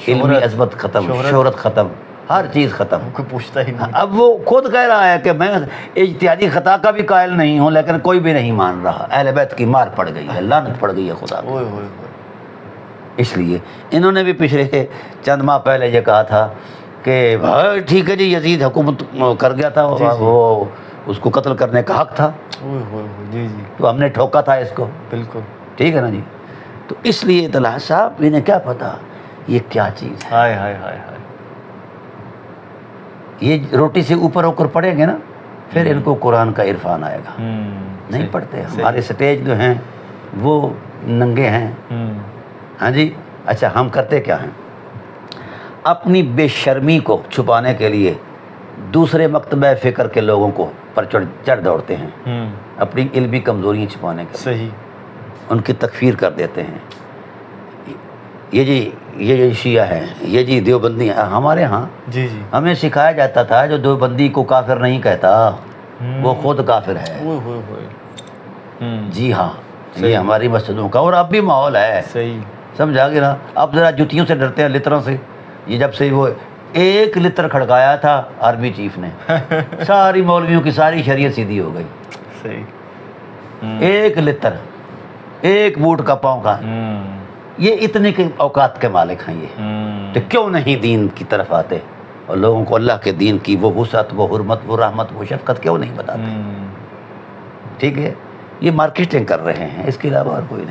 علمی عظمت ختم، شہرت ختم، ہر چیز ختم۔ کوئی پوچھتا ہی نہیں، اب وہ خود کہہ رہا ہے کہ میں اجتہادی خطا کا بھی قائل نہیں ہوں، لیکن کوئی بھی نہیں مان رہا، اہل بیت کی مار پڑ گئی ہے، لعنت پڑ گئی ہے خدا کی۔ اوئے ہوئے ہوئے، اس لیے انہوں نے بھی پچھلے چند ماہ پہلے یہ کہا تھا کہ بھائی ٹھیک ہے جی، یزید حکومت کر گیا تھا، وہ اس کو قتل کرنے کا حق تھا، اوئے ہوئے ہوئے، جی جی، تو ہم نے ٹھوکا تھا اس کو، بالکل، ٹھیک ہے نا جی۔ تو اس لیے طلحہ صاحب انہیں کیا پتا یہ کیا چیز ہے، ہائے ہائے ہائے ہائے، یہ روٹی سے اوپر اوپر پڑھیں گے نا پھر ان کو قرآن کا عرفان آئے گا۔ نہیں پڑھتے، ہمارے سٹیج جو ہیں وہ ننگے ہیں، ہاں جی۔ اچھا ہم کرتے کیا ہیں؟ اپنی بے شرمی کو چھپانے کے لیے دوسرے مکتبہ فکر کے لوگوں کو پر چڑھ دوڑتے ہیں، اپنی علمی کمزوریاں چھپانے کے لیے صحیح، ان کی تکفیر کر دیتے ہیں۔ یہ شیعہ ہیں، یہ جی دیوبندی ہیں۔ ہمارے ہاں جی جی، ہمیں سکھایا جاتا تھا جو دیوبندی کو کافر نہیں کہتا وہ خود کافر ہے۔ اوئے ہوئے ہوئے، جی ہاں، یہ ہماری مسجدوں کا اور اب بھی ماحول ہے، صحیح، سمجھا گیا نا۔ اب ذرا جوتیوں سے ڈرتے ہیں، لتروں سے۔ یہ جب سے وہ ایک لتر کھڑکایا تھا آرمی چیف نے، ساری مولویوں کی ساری شریعت سیدھی ہو گئی۔ صحیح، ایک لتر، ایک بوٹ کا پاؤں کا، یہ اتنے کے اوقات کے مالک ہیں یہ، تو کیوں نہیں دین کی طرف آتے اور لوگوں کو اللہ کے دین کی وہ وسعت، وہ حرمت، وہ رحمت، وہ شفقت کیوں نہیں بتاتے؟ ٹھیک ہے، یہ مارکیٹنگ کر رہے ہیں، اس کے علاوہ اور کوئی نہیں۔